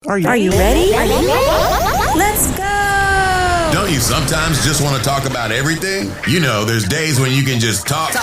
Are you ready? Let's go! Don't you sometimes just want to talk about everything? You know, there's days when you can just talk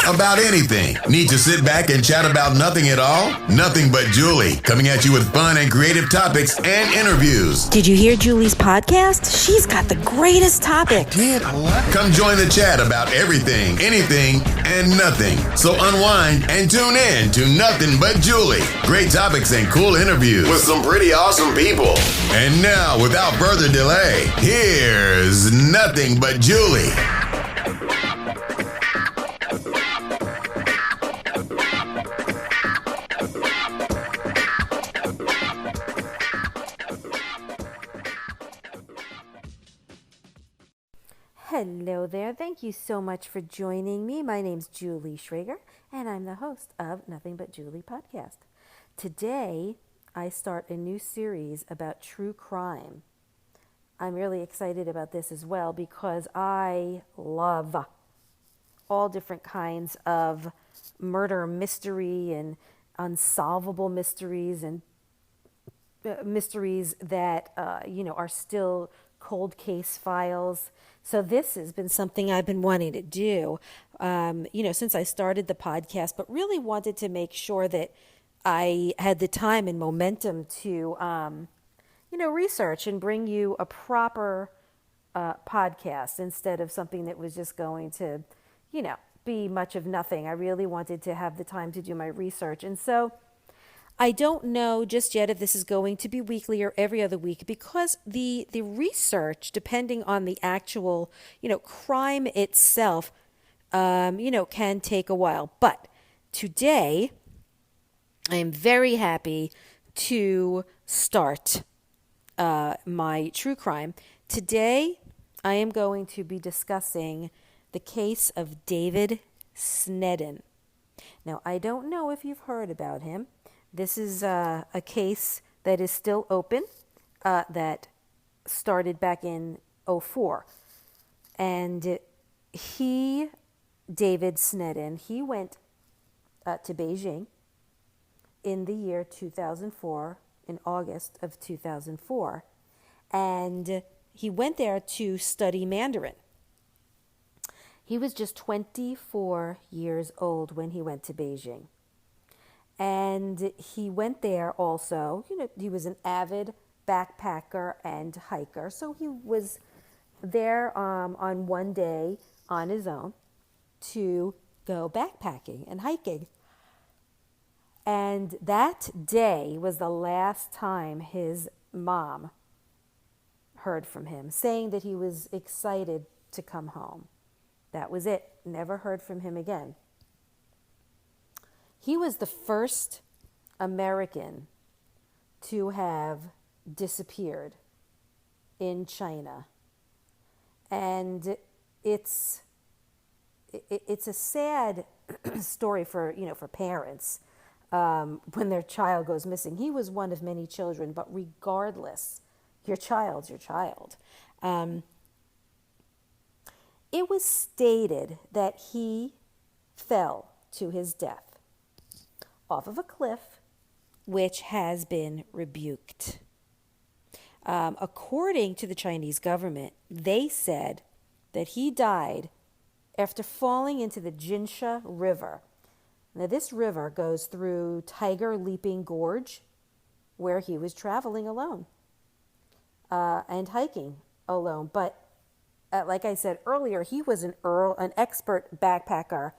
about anything. Need to sit back and chat about nothing at all? Nothing But Julie, coming at you with fun and creative topics and interviews. Did you hear Julie's podcast? She's got the greatest topics. Come join the chat about everything, anything, and nothing. So unwind and tune in to Nothing But Julie. Great topics and cool interviews with some pretty awesome people. And now, without further delay, here's Nothing But Julie. Hello there. Thank you so much for joining me. My name's Julie Schrager, and I'm the host of Nothing But Julie podcast. Today, I start a new series about true crime. I'm really excited about this as well because I love all different kinds of murder mystery and unsolvable mysteries and mysteries that, are still cold case files. So this has been something I've been wanting to do, since I started the podcast, but really wanted to make sure that I had the time and momentum to, research and bring you a proper podcast instead of something that was just going to, be much of nothing. I really wanted to have the time to do my research. And so I don't know just yet if this is going to be weekly or every other week because the research, depending on the actual, crime itself, can take a while. But today, I am very happy to start my true crime. Today, I am going to be discussing the case of David Sneddon. Now, I don't know if you've heard about him. This is a case that is still open that started back in 2004. And David Sneddon, he went to Beijing in the year 2004, in August of 2004. And he went there to study Mandarin. He was just 24 years old when he went to Beijing. And he went there also, he was an avid backpacker and hiker. So he was there on one day on his own to go backpacking and hiking. And that day was the last time his mom heard from him, saying that he was excited to come home. That was it. Never heard from him again. He was the first American to have disappeared in China. And it's a sad story for parents when their child goes missing. He was one of many children, but regardless, your child's your child. It was stated that he fell to his death off of a cliff, which has been rebuked. According to the Chinese government, they said that he died after falling into the Jinsha River. Now, this river goes through Tiger Leaping Gorge, where he was traveling alone and hiking alone. But like I said earlier, he was an expert backpacker,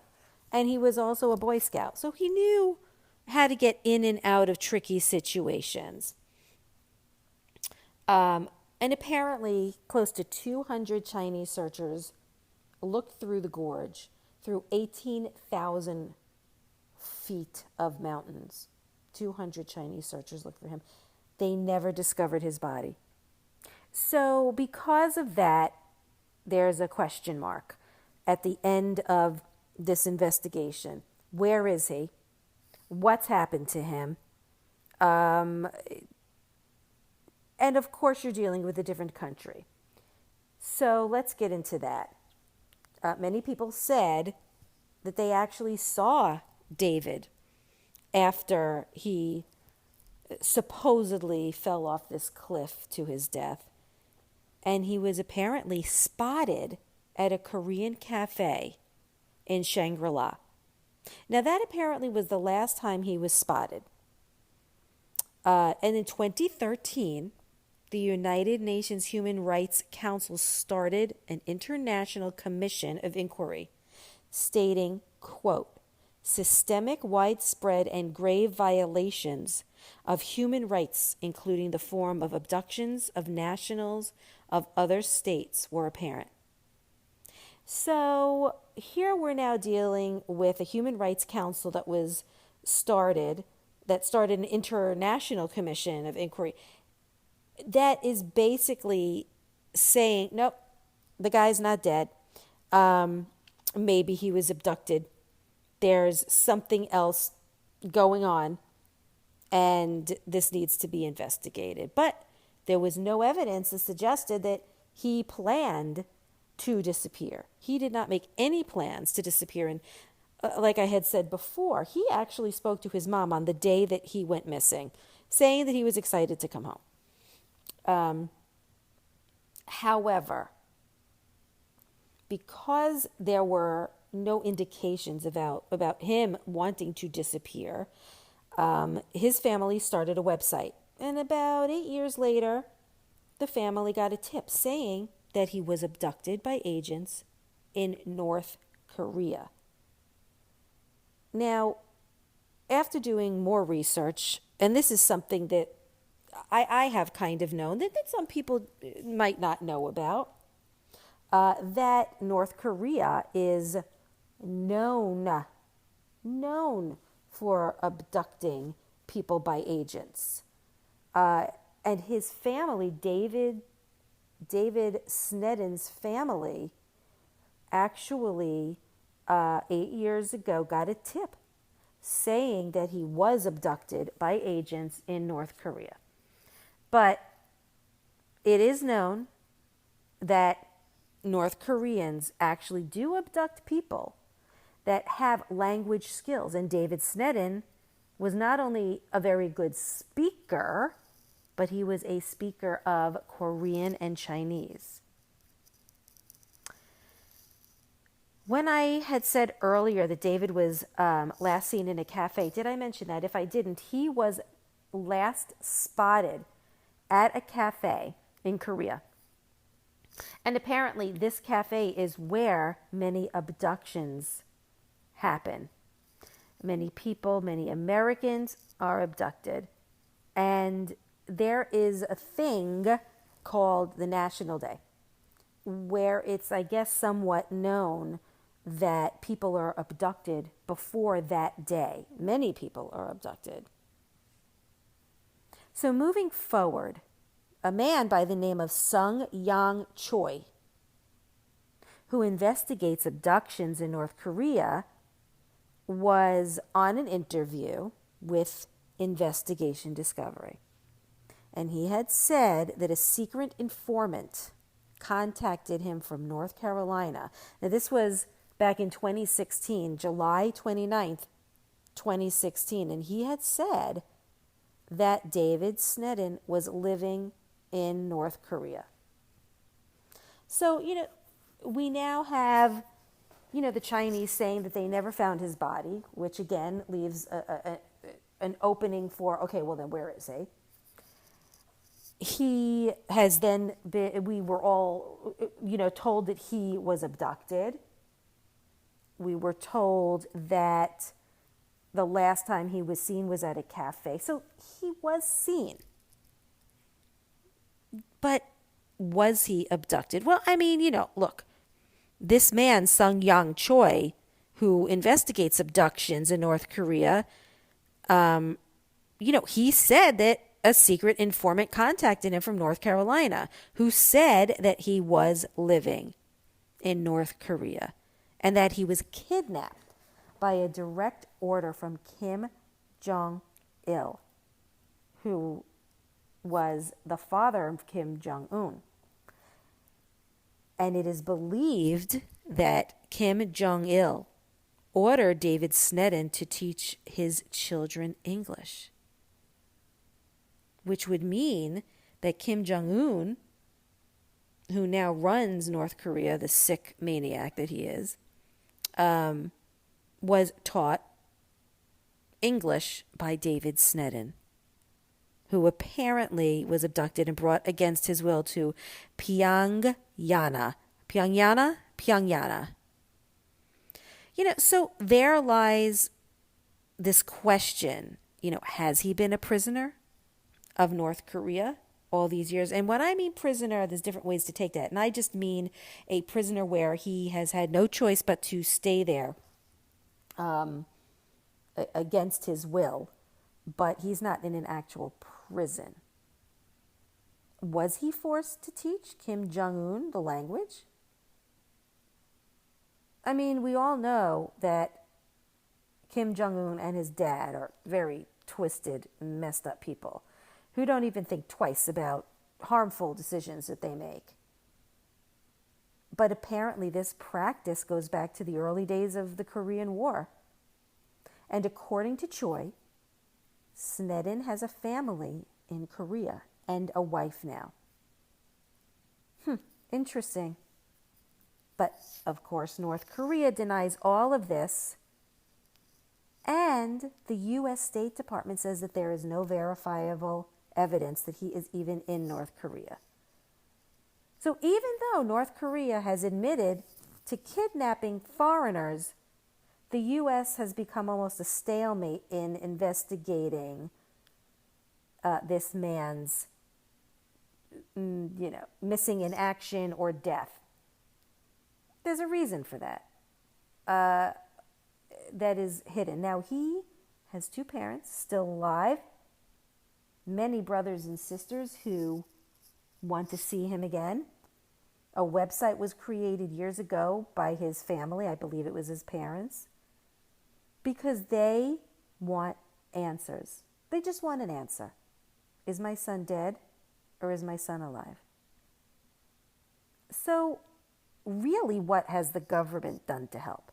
and he was also a Boy Scout. So he knew how to get in and out of tricky situations. And apparently, close to 200 Chinese searchers looked through the gorge, through 18,000 feet of mountains. 200 Chinese searchers looked for him. They never discovered his body. So because of that, there's a question mark at the end of this investigation. Where is he? What's happened to him? And of course, you're dealing with a different country. So let's get into that. Many people said that they actually saw David after he supposedly fell off this cliff to his death. And he was apparently spotted at a Korean cafe in Shangri-La. Now, that apparently was the last time he was spotted. And in 2013, the United Nations Human Rights Council started an international commission of inquiry, stating, quote, systemic, widespread, and grave violations of human rights, including the form of abductions of nationals of other states, were apparent. So here we're now dealing with a Human Rights Council that started an international commission of inquiry that is basically saying, nope, the guy's not dead. Maybe he was abducted. There's something else going on, and this needs to be investigated. But there was no evidence that suggested that he planned to disappear. He did not make any plans to disappear. And like I had said before, he actually spoke to his mom on the day that he went missing, saying that he was excited to come home. However, because there were no indications about him wanting to disappear, his family started a website. And about 8 years later, the family got a tip saying that he was abducted by agents in North Korea. Now, after doing more research, and this is something that I have kind of known, that some people might not know about, that North Korea is known for abducting people by agents. And his family, David Sneddon's family, actually 8 years ago got a tip saying that he was abducted by agents in North Korea. But it is known that North Koreans actually do abduct people that have language skills. And David Sneddon was not only a very good speaker, but he was a speaker of Korean and Chinese. When I had said earlier that David was last seen in a cafe, did I mention that? If I didn't, he was last spotted at a cafe in Korea. And apparently this cafe is where many abductions happen. Many people, many Americans are abducted. And there is a thing called the National Day, where it's, I guess, somewhat known that people are abducted before that day. Many people are abducted. So moving forward, a man by the name of Sung Yang Choi, who investigates abductions in North Korea, was on an interview with Investigation Discovery. And he had said that a secret informant contacted him from North Carolina. Now, this was back in 2016, July 29th, 2016. And he had said that David Sneddon was living in North Korea. So, we now have, the Chinese saying that they never found his body, which again leaves an opening for, okay, well then where is he? He has then been, we were all, told that he was abducted. We were told that the last time he was seen was at a cafe. So he was seen. But was he abducted? Well, look, this man, Sung Yang Choi, who investigates abductions in North Korea, he said that a secret informant contacted him from North Carolina who said that he was living in North Korea and that he was kidnapped by a direct order from Kim Jong-il, who was the father of Kim Jong-un. And it is believed that Kim Jong-il ordered David Sneddon to teach his children English. which would mean that Kim Jong-un, who now runs North Korea, the sick maniac that he is, was taught English by David Sneddon, who apparently was abducted and brought against his will to Pyongyang. Pyongyang. So there lies this question, has he been a prisoner of North Korea all these years? And when I mean prisoner, there's different ways to take that. And I just mean a prisoner where he has had no choice but to stay there against his will, but he's not in an actual prison. Was he forced to teach Kim Jong-un the language? I mean, we all know that Kim Jong-un and his dad are very twisted, messed up people who don't even think twice about harmful decisions that they make. But apparently this practice goes back to the early days of the Korean War. And according to Choi, Sneddon has a family in Korea and a wife now. Interesting. But, of course, North Korea denies all of this. And the U.S. State Department says that there is no verifiable evidence that he is even in North Korea. So even though North Korea has admitted to kidnapping foreigners, the U.S. has become almost a stalemate in investigating this man's, missing in action or death. There's a reason for that. That is hidden. Now, he has two parents still alive, many brothers and sisters who want to see him again. A website was created years ago by his family, I believe it was his parents, because they want answers. They just want an answer. Is my son dead or is my son alive? So, really, what has the government done to help?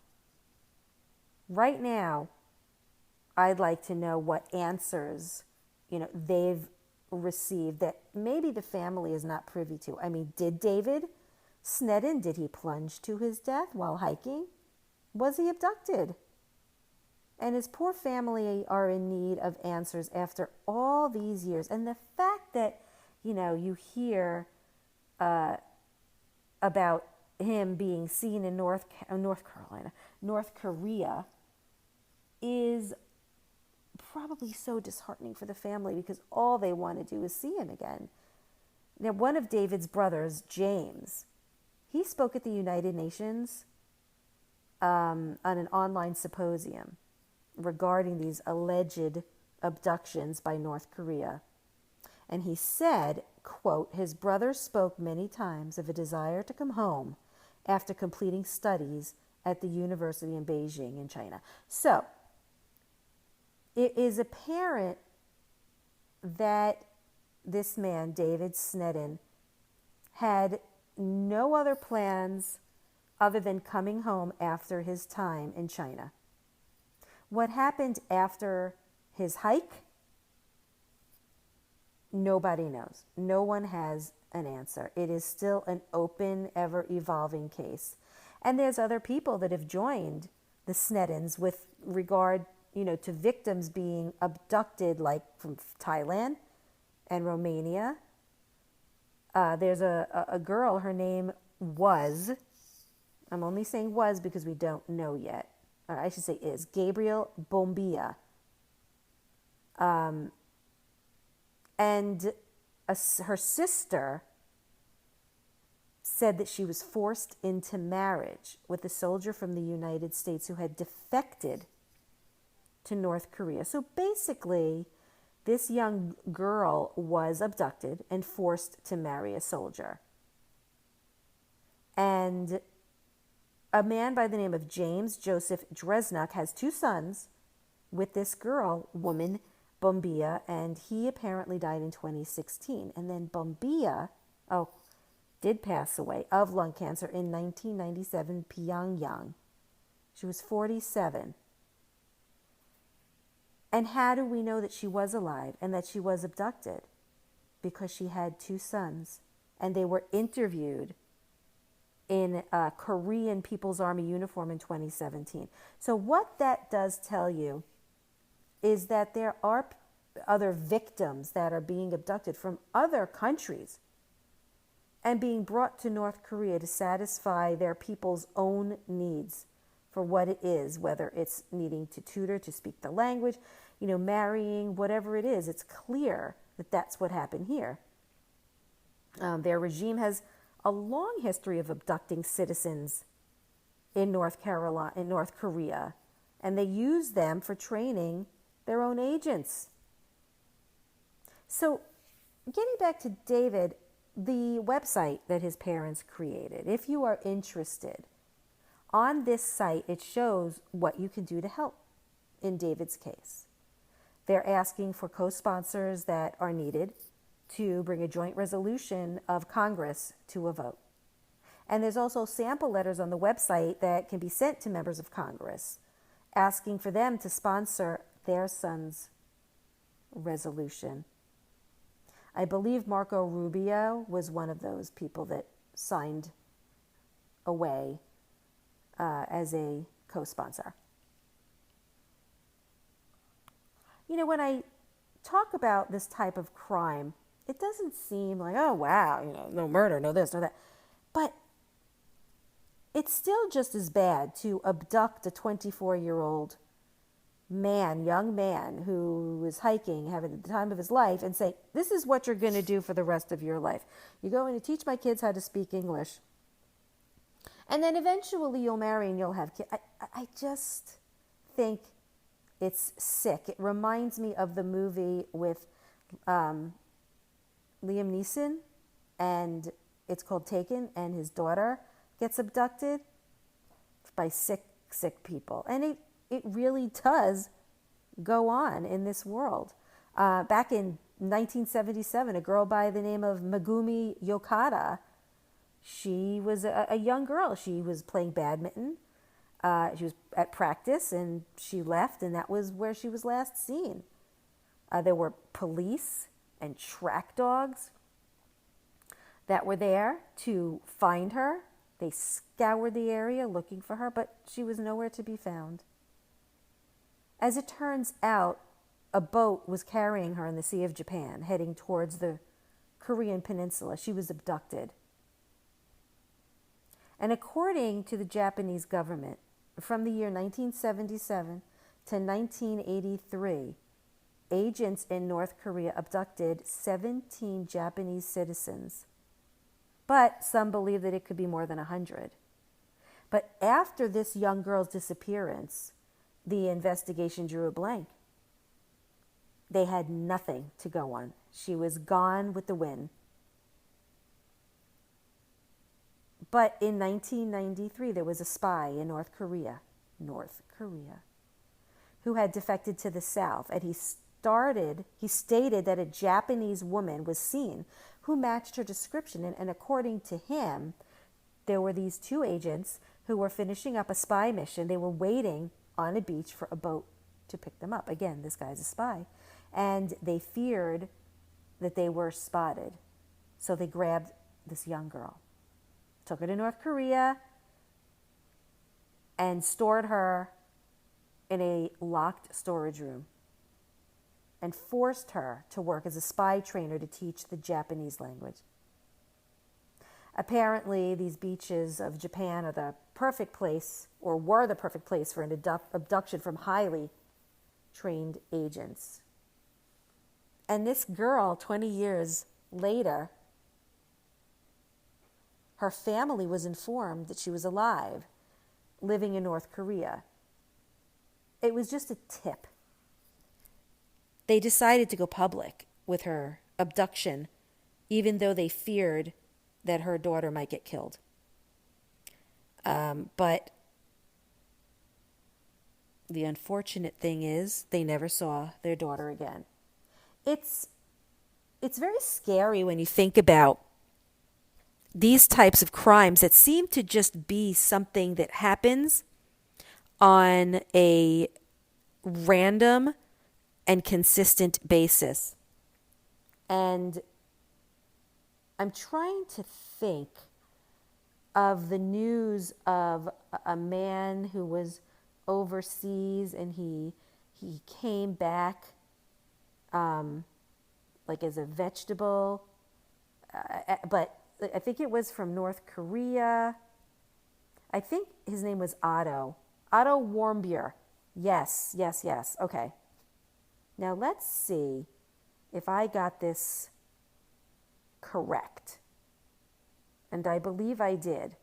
Right now, I'd like to know what answers, they've received that maybe the family is not privy to. I mean, did David Sneddon, did he plunge to his death while hiking? Was he abducted? And his poor family are in need of answers after all these years. And the fact that, you hear about him being seen in North Korea is probably so disheartening for the family because all they want to do is see him again. Now, one of David's brothers, James, he spoke at the United Nations on an online symposium regarding these alleged abductions by North Korea. And he said, quote, his brother spoke many times of a desire to come home after completing studies at the university in Beijing in China. So, it is apparent that this man, David Sneddon, had no other plans other than coming home after his time in China. What happened after his hike? Nobody knows. No one has an answer. It is still an open, ever-evolving case. And there's other people that have joined the Sneddons with regard, to victims being abducted, like from Thailand and Romania. There's a girl, her name was, I'm only saying was because we don't know yet. Or I should say is, Gabriel Bombilla. And her sister said that she was forced into marriage with a soldier from the United States who had defected to North Korea. So basically, this young girl was abducted and forced to marry a soldier. And a man by the name of James Joseph Dresnuk has two sons with this woman, Bombilla, and he apparently died in 2016. And then Bombilla, did pass away of lung cancer in 1997, Pyongyang. She was 47. And how do we know that she was alive and that she was abducted? because she had two sons, and they were interviewed in a Korean People's Army uniform in 2017. So what that does tell you is that there are other victims that are being abducted from other countries and being brought to North Korea to satisfy their people's own needs for what it is, whether it's needing to tutor, to speak the language, marrying, whatever it is. It's clear that that's what happened here. Their regime has a long history of abducting citizens in North Korea, and they use them for training their own agents. So, getting back to David, the website that his parents created, if you are interested, on this site it shows what you can do to help in David's case. They're asking for co-sponsors that are needed to bring a joint resolution of Congress to a vote. And there's also sample letters on the website that can be sent to members of Congress asking for them to sponsor their son's resolution. I believe Marco Rubio was one of those people that signed away as a co-sponsor. When I talk about this type of crime, it doesn't seem like, oh, wow, no murder, no this, no that. But it's still just as bad to abduct a 24-year-old young man who is hiking, having the time of his life, and say, this is what you're going to do for the rest of your life. You're going to teach my kids how to speak English. And then eventually you'll marry and you'll have kids. I just think it's sick. It reminds me of the movie with Liam Neeson, and it's called Taken, and his daughter gets abducted by sick people. And it really does go on in this world. Back in 1977, a girl by the name of Megumi Yokata, she was a young girl. She was playing badminton. She was at practice, and she left, and that was where she was last seen. There were police and track dogs that were there to find her. They scoured the area looking for her, but she was nowhere to be found. As it turns out, a boat was carrying her in the Sea of Japan, heading towards the Korean peninsula. She was abducted. And according to the Japanese government, from the year 1977 to 1983, agents in North Korea abducted 17 Japanese citizens. But some believe that it could be more than 100. But after this young girl's disappearance, the investigation drew a blank. They had nothing to go on. She was gone with the wind. But in 1993, there was a spy in North Korea, who had defected to the South, and he stated that a Japanese woman was seen who matched her description. And according to him, there were these two agents who were finishing up a spy mission. They were waiting on a beach for a boat to pick them up. Again, this guy's a spy. And they feared that they were spotted. So they grabbed this young girl, took her to North Korea, and stored her in a locked storage room and forced her to work as a spy trainer to teach the Japanese language. Apparently, these beaches of Japan are the perfect place, or were the perfect place, for an abduction from highly trained agents. And this girl, 20 years later, her family was informed that she was alive, living in North Korea. It was just a tip. They decided to go public with her abduction, even though they feared that her daughter might get killed. But the unfortunate thing is they never saw their daughter again. It's very scary when you think about these types of crimes that seem to just be something that happens on a random and consistent basis. And I'm trying to think of the news of a man who was overseas and he came back like as a vegetable, but I think it was from North Korea. I think his name was Otto Warmbier. Yes. Okay. Now let's see if I got this correct. And I believe I did.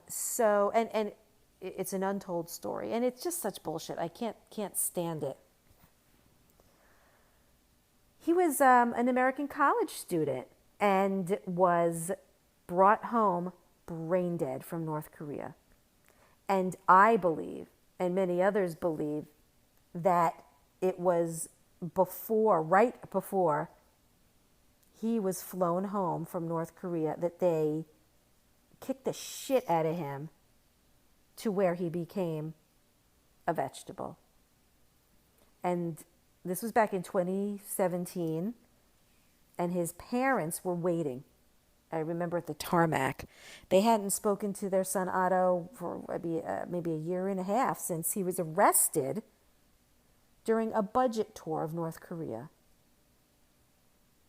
So it's an untold story, and it's just such bullshit. I can't stand it. He was an American college student and was brought home brain dead from North Korea. And I believe, and many others believe, that it was right before he was flown home from North Korea that they kicked the shit out of him to where he became a vegetable. And this was back in 2017, and his parents were waiting. I remember at the tarmac. They hadn't spoken to their son Otto for maybe a year and a half since he was arrested during a budget tour of North Korea.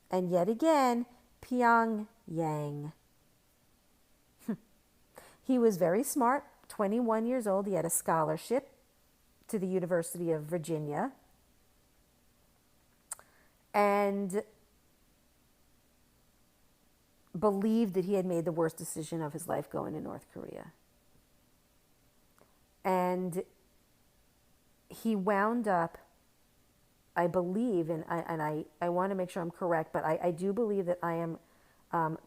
And yet again, Pyongyang. He was very smart, 21 years old. He had a scholarship to the University of Virginia. And believed that he had made the worst decision of his life going to North Korea. And he wound up, I believe, and I want to make sure I'm correct, but I do believe that I am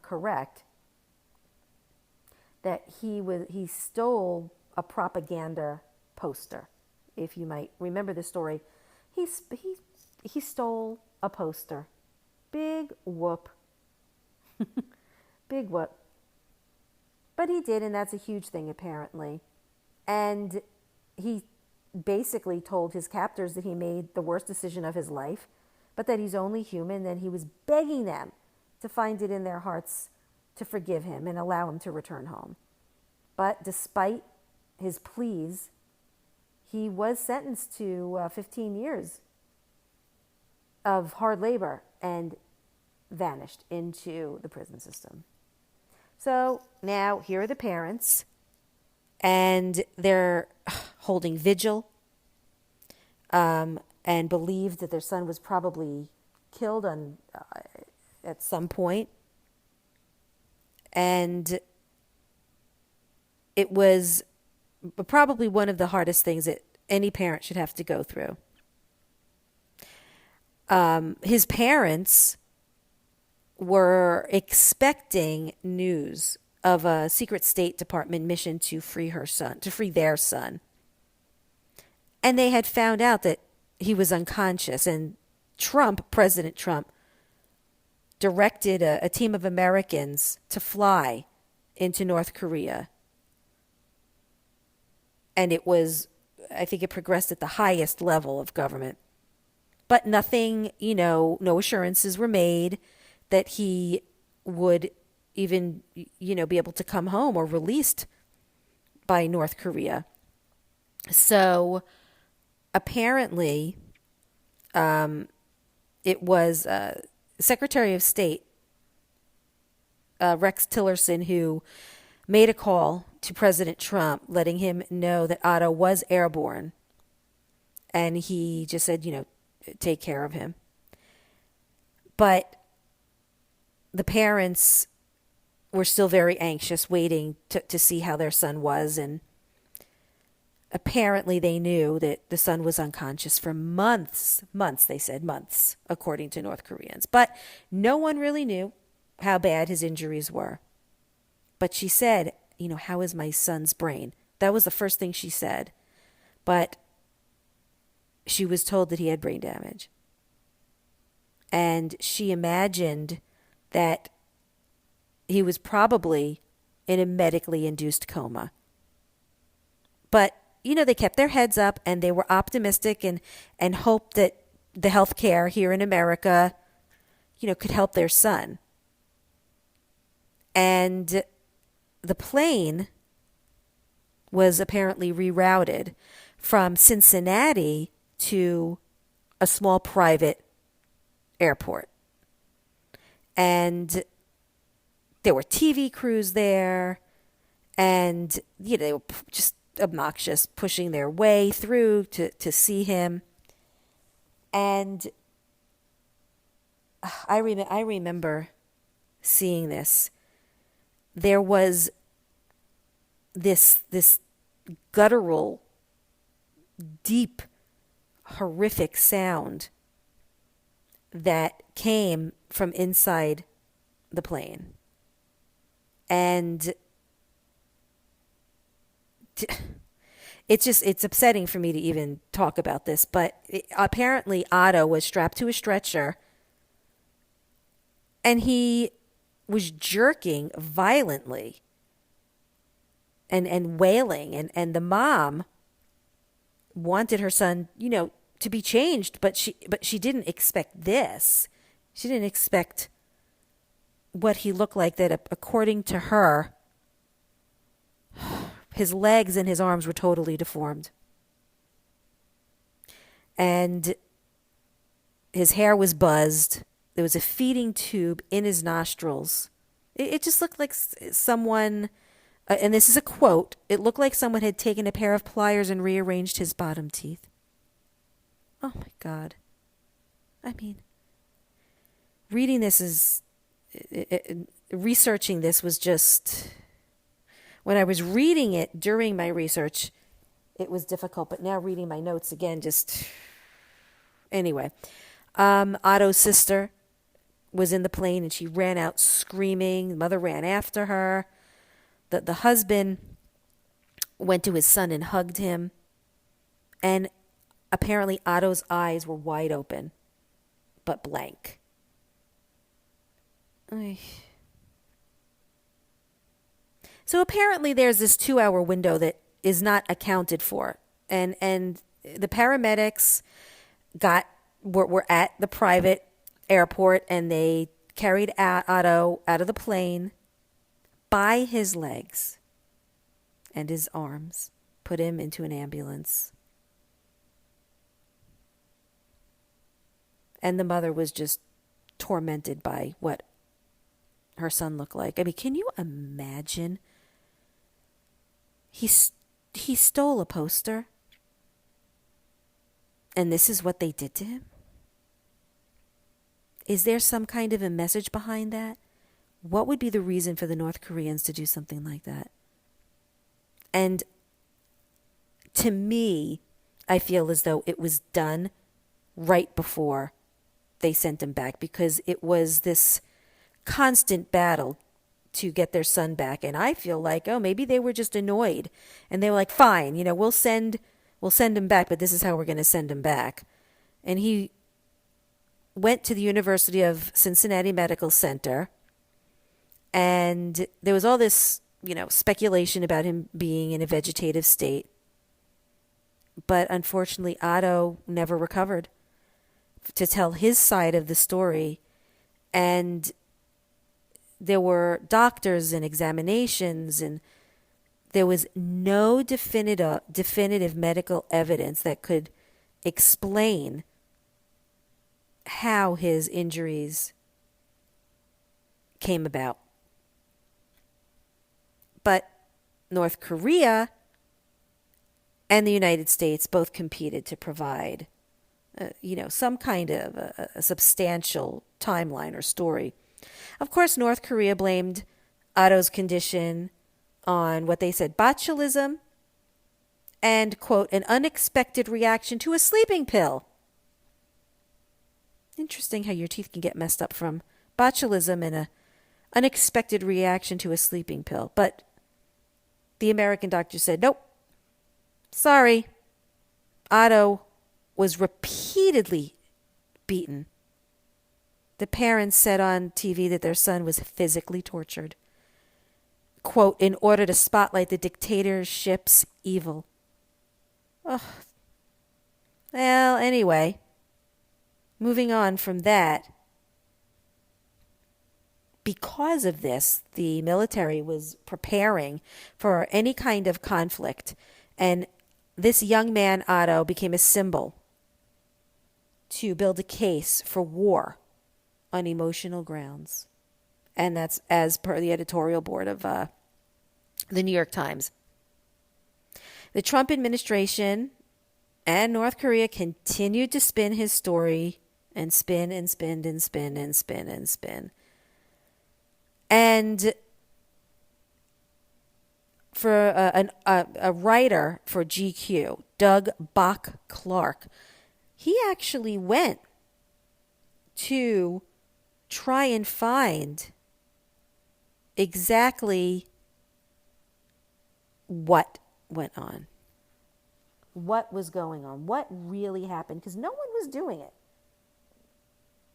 correct, that he stole a propaganda poster. If you might remember the story, he stole a poster. Big whoop. Big whoop. But he did, and that's a huge thing apparently. And he basically told his captors that he made the worst decision of his life, but that he's only human, and he was begging them to find it in their hearts to forgive him and allow him to return home. But despite his pleas, he was sentenced to 15 years of hard labor and vanished into the prison system. So now here are the parents, and they're holding vigil and believed that their son was probably killed at some point. And it was probably one of the hardest things that any parent should have to go through. His parents were expecting news of a secret State Department mission to free their son. And they had found out that he was unconscious, and President Trump, directed a team of Americans to fly into North Korea. And I think it progressed at the highest level of government. But nothing, no assurances were made that he would even, be able to come home or released by North Korea. So apparently, it was Secretary of State Rex Tillerson who made a call to President Trump, letting him know that Otto was airborne. And he just said, take care of him. But the parents were still very anxious, waiting to see how their son was. And apparently they knew that the son was unconscious for months, they said months, according to North Koreans. But no one really knew how bad his injuries were. But she said, how is my son's brain? That was the first thing she said. But she was told that he had brain damage. And she imagined that he was probably in a medically induced coma. But, they kept their heads up, and they were optimistic and hoped that the health care here in America, could help their son. And the plane was apparently rerouted from Cincinnati to a small private airport. And there were TV crews there, and they were just obnoxious, pushing their way through to see him. And I remember seeing this. There was this guttural, deep, horrific sound that came from inside the plane. And it's upsetting for me to even talk about this, but apparently Otto was strapped to a stretcher and he was jerking violently and wailing, and the mom wanted her son, to be changed, but she didn't expect this. She didn't expect what he looked like, that according to her, his legs and his arms were totally deformed. And his hair was buzzed. There was a feeding tube in his nostrils. It just looked like someone, and this is a quote, it looked like someone had taken a pair of pliers and rearranged his bottom teeth. Oh my God. I mean, reading this is, researching this was just, when I was reading it during my research, it was difficult, but now reading my notes again, just, anyway. Otto's sister was in the plane and she ran out screaming. The mother ran after her. The husband went to his son and hugged him. And apparently Otto's eyes were wide open, but blank. So apparently there's this 2-hour window that is not accounted for. And the paramedics were at the private airport, and they carried Otto out of the plane by his legs and his arms, put him into an ambulance. And the mother was just tormented by what her son looked like. I mean, can you imagine? He stole a poster, and this is what they did to him? Is there some kind of a message behind that? What would be the reason for the North Koreans to do something like that? And to me, I feel as though it was done right before they sent him back, because it was this constant battle to get their son back. And I feel like, maybe they were just annoyed, and they were like, fine, we'll send him back, but this is how we're going to send him back. And he went to the University of Cincinnati Medical Center, and there was all this, speculation about him being in a vegetative state. But unfortunately, Otto never recovered to tell his side of the story. And there were doctors and examinations, and there was no definitive medical evidence that could explain how his injuries came about. But North Korea and the United States both competed to provide, some kind of a substantial timeline or story. Of course, North Korea blamed Otto's condition on what they said botulism and, quote, an unexpected reaction to a sleeping pill. Interesting how your teeth can get messed up from botulism and an unexpected reaction to a sleeping pill. But the American doctor said, nope, sorry. Otto was repeatedly beaten. The parents said on TV that their son was physically tortured, quote, in order to spotlight the dictatorship's evil. Oh. Well, anyway, moving on from that, because of this, the military was preparing for any kind of conflict. And this young man, Otto, became a symbol to build a case for war on emotional grounds. And that's as per the editorial board of the New York Times. The Trump administration and North Korea continued to spin his story and spin and spin and spin and spin and spin. And for a writer for GQ, Doug Bach-Clark, he actually went to try and find exactly what went on, what was going on, what really happened, because no one was doing it.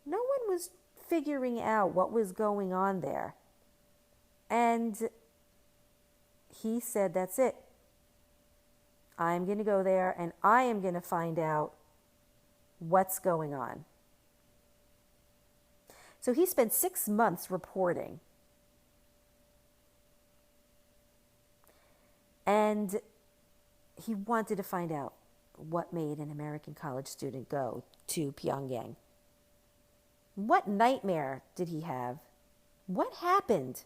No one was figuring out what was going on there. And he said, that's it. I'm going to go there and I am going to find out what's going on. So he spent 6 months reporting. And he wanted to find out what made an American college student go to Pyongyang. What nightmare did he have? What happened?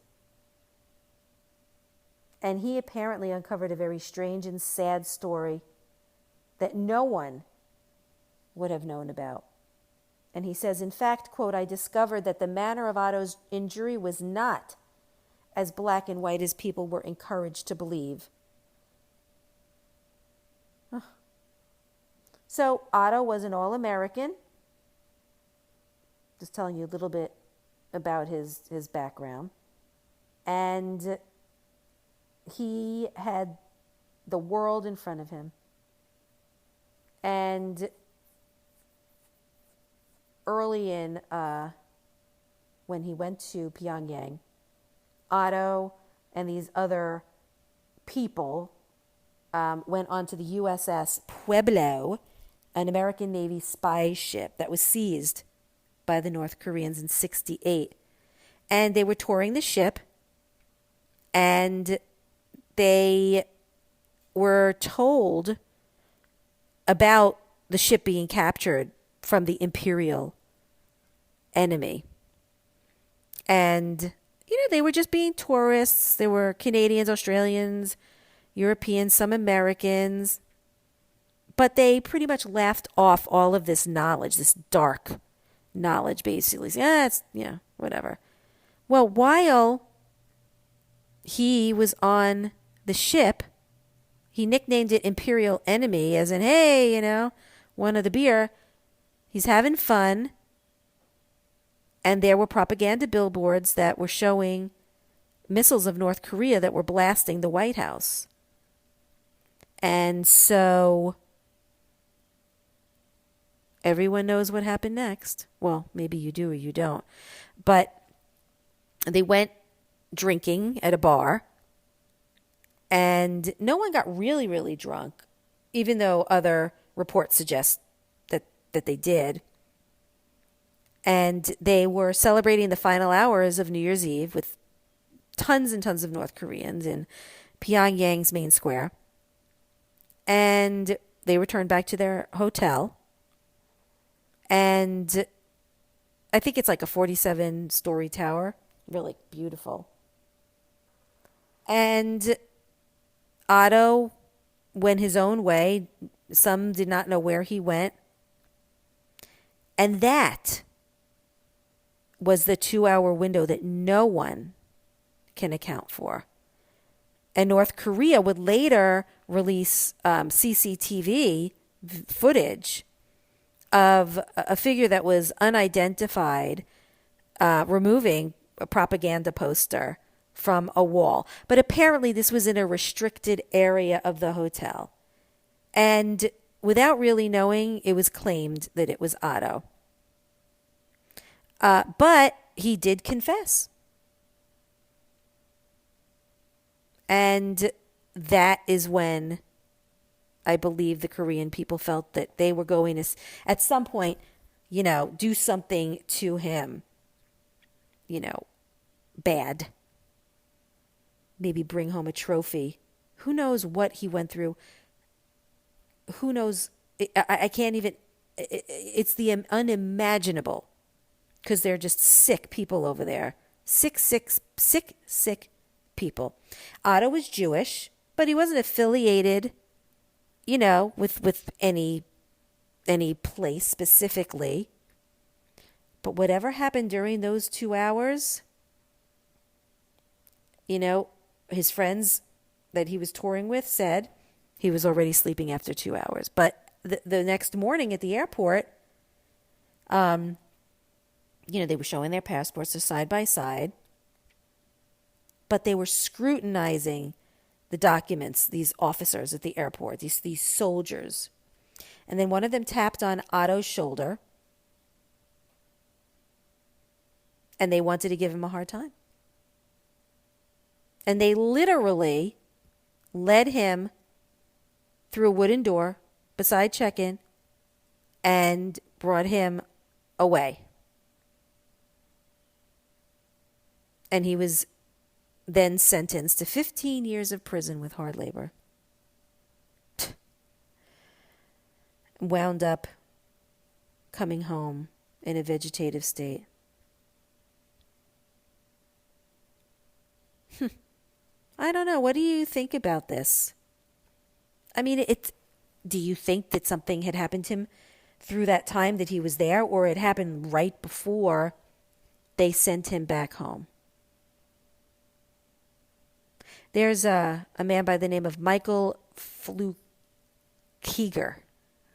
And he apparently uncovered a very strange and sad story that no one would have known about. And he says, in fact, quote, I discovered that the manner of Otto's injury was not as black and white as people were encouraged to believe. So Otto was an All-American. Just telling you a little bit about his background. And he had the world in front of him. And early in, when he went to Pyongyang, Otto and these other people went onto the USS Pueblo, an American Navy spy ship that was seized by the North Koreans in 1968. And they were touring the ship, and they were told about the ship being captured from the imperial enemy. And, they were just being tourists. There were Canadians, Australians, Europeans, some Americans. But they pretty much laughed off all of this knowledge, this dark knowledge, basically. Whatever. Well, while he was on the ship, he nicknamed it Imperial Enemy, as in, hey, one of the beer. He's having fun. And there were propaganda billboards that were showing missiles of North Korea that were blasting the White House. And so everyone knows what happened next. Well, maybe you do or you don't. But they went drinking at a bar. And no one got really, really drunk, even though other reports suggest that they did. And they were celebrating the final hours of New Year's Eve with tons and tons of North Koreans in Pyongyang's main square. And they returned back to their hotel. And I think it's like a 47-story tower. Really beautiful. And Otto went his own way. Some did not know where he went. And that was the 2-hour window that no one can account for. And North Korea would later release CCTV footage of a figure that was unidentified removing a propaganda poster from a wall. But apparently this was in a restricted area of the hotel. And without really knowing, it was claimed that it was Otto. But he did confess. And that is when I believe the Korean people felt that they were going to, at some point, do something to him, bad. Maybe bring home a trophy. Who knows what he went through? Who knows? I can't even. It's the unimaginable, because they're just sick people over there. Sick people. Otto was Jewish, but he wasn't affiliated, with any place specifically. But whatever happened during those 2 hours, his friends that he was touring with said he was already sleeping after 2 hours. But the next morning at the airport, they were showing their passports, they're side by side, but they were scrutinizing the documents, these officers at the airport, these soldiers. And then one of them tapped on Otto's shoulder, and they wanted to give him a hard time. And they literally led him through a wooden door beside check-in and brought him away. And he was then sentenced to 15 years of prison with hard labor. Wound up coming home in a vegetative state. I don't know. What do you think about this? I mean, do you think that something had happened to him through that time that he was there, or it happened right before they sent him back home? There's a man by the name of Michael Flukiger.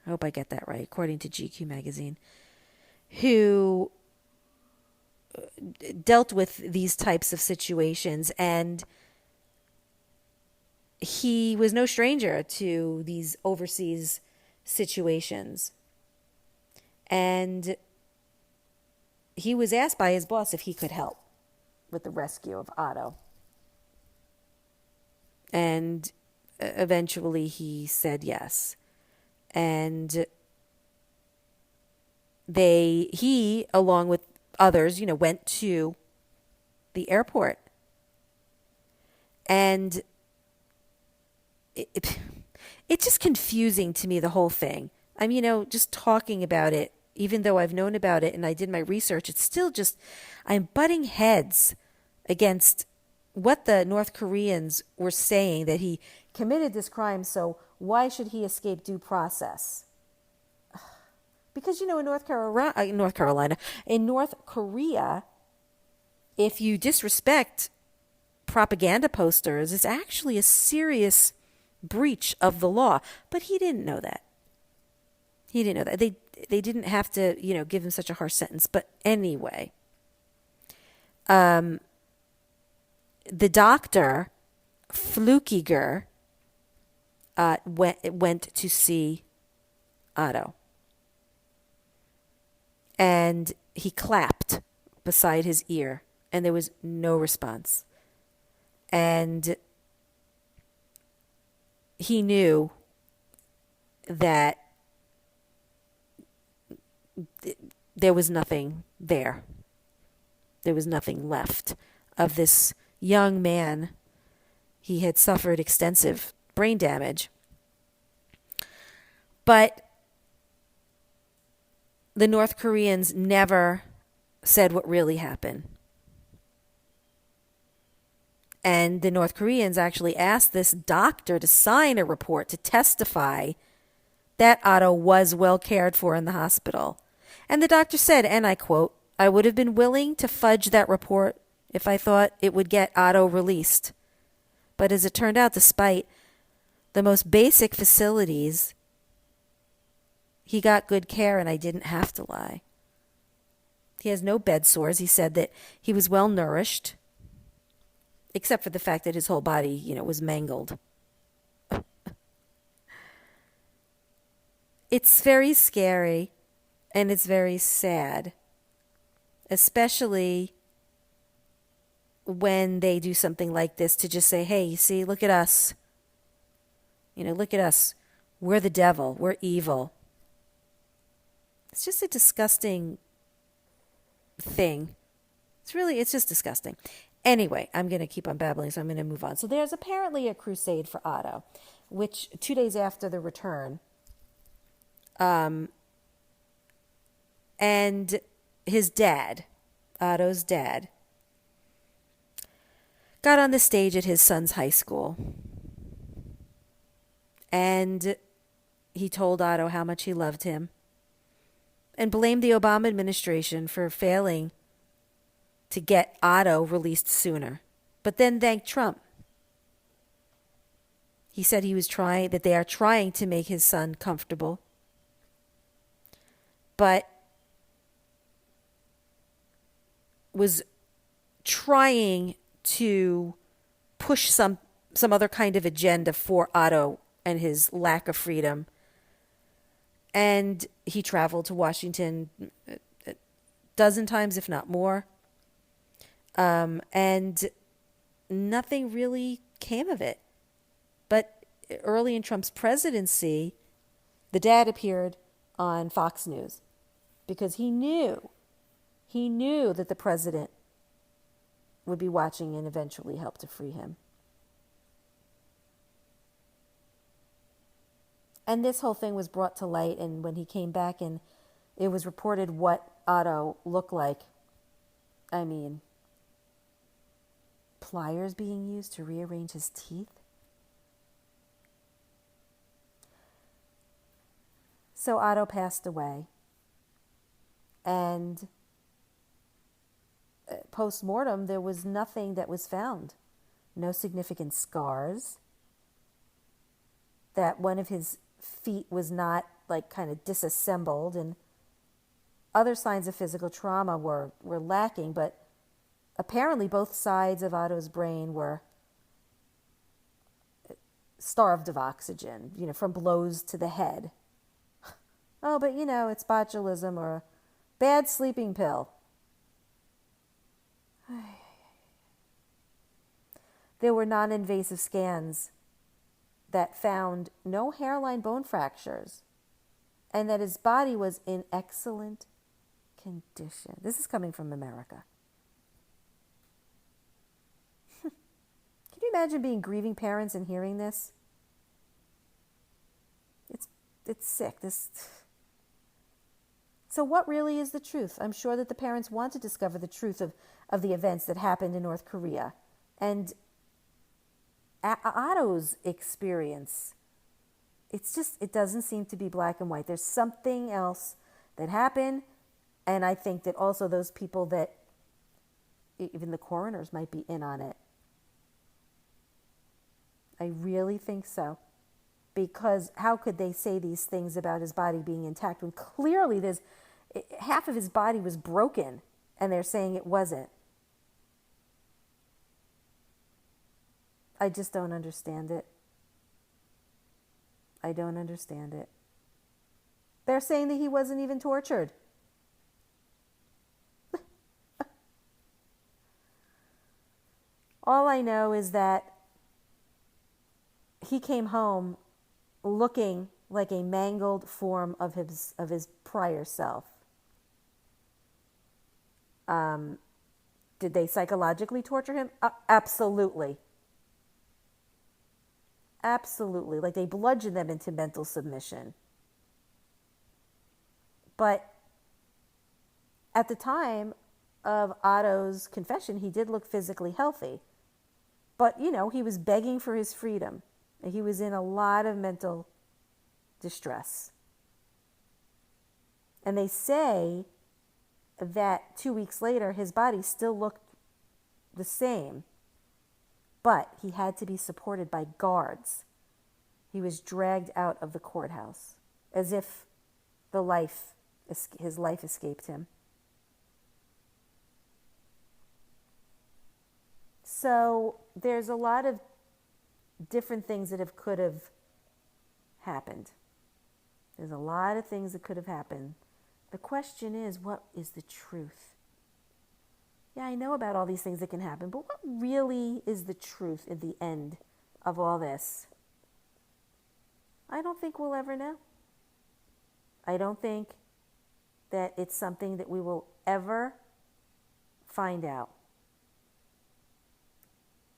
I hope I get that right, according to GQ magazine, who dealt with these types of situations, and he was no stranger to these overseas situations. And he was asked by his boss if he could help with the rescue of Otto. And eventually he said yes. And he, along with others, went to the airport. And it's just confusing to me, the whole thing. I'm, just talking about it, even though I've known about it and I did my research, it's still just, I'm butting heads against what the North Koreans were saying, that he committed this crime, so why should he escape due process? Because, in North Korea, if you disrespect propaganda posters, it's actually a serious breach of the law. But he didn't know that. They didn't have to, give him such a harsh sentence. But anyway, the doctor, Flukiger, went to see Otto. And he clapped beside his ear, and there was no response. And he knew that there was nothing there. There was nothing left of this young man. He had suffered extensive brain damage. But the North Koreans never said what really happened. And the North Koreans actually asked this doctor to sign a report to testify that Otto was well cared for in the hospital. And the doctor said, and I quote, "I would have been willing to fudge that report if I thought it would get Otto released. But as it turned out, despite the most basic facilities, he got good care and I didn't have to lie." He has no bed sores. He said that he was well nourished, except for the fact that his whole body, was mangled. It's very scary and it's very sad, especially when they do something like this, to just say, hey, you see, look at us. Look at us. We're the devil. We're evil. It's just a disgusting thing. It's just disgusting. Anyway, I'm going to keep on babbling, so I'm going to move on. So there's apparently a crusade for Otto, which 2 days after the return, and his dad, Otto's dad, got on the stage at his son's high school. And he told Otto how much he loved him and blamed the Obama administration for failing to get Otto released sooner, but then thanked Trump. He said that they are trying to make his son comfortable, but was trying to push some other kind of agenda for Otto and his lack of freedom. And he traveled to Washington a dozen times, if not more. And nothing really came of it. But early in Trump's presidency, the dad appeared on Fox News because he knew that the president would be watching and eventually help to free him. And this whole thing was brought to light, and when he came back and it was reported what Otto looked like, I mean, pliers being used to rearrange his teeth. So Otto passed away, and post-mortem, there was nothing that was found. No significant scars. That one of his feet was not like kind of disassembled, and other signs of physical trauma were lacking, but apparently both sides of Otto's brain were starved of oxygen, from blows to the head. Oh, but it's botulism or a bad sleeping pill. There were non-invasive scans that found no hairline bone fractures and that his body was in excellent condition. This is coming from America. Can you imagine being grieving parents and hearing this? It's sick. So what really is the truth? I'm sure that the parents want to discover the truth of the events that happened in North Korea. And Otto's experience, it doesn't seem to be black and white. There's something else that happened. And I think that also those people that, even the coroners might be in on it. I really think so. Because how could they say these things about his body being intact when clearly half of his body was broken and they're saying it wasn't? I just don't understand it. I don't understand it. They're saying that he wasn't even tortured. All I know is that he came home looking like a mangled form of his prior self. Did they psychologically torture him? Absolutely. Absolutely. Like they bludgeoned them into mental submission. But at the time of Otto's confession, he did look physically healthy. But, he was begging for his freedom. He was in a lot of mental distress. And they say that 2 weeks later, his body still looked the same. But he had to be supported by guards. He was dragged out of the courthouse as if his life escaped him. So there's a lot of different things that could have happened. There's a lot of things that could have happened. The question is, what is the truth? Yeah, I know about all these things that can happen, but what really is the truth at the end of all this? I don't think we'll ever know. I don't think that it's something that we will ever find out.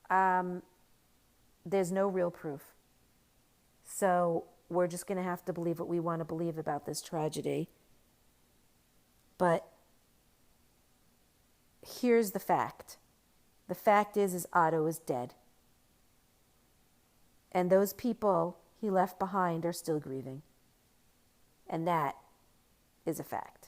there's no real proof. So we're just going to have to believe what we want to believe about this tragedy. But here's the fact. The fact is Otto is dead. And those people he left behind are still grieving. And that is a fact.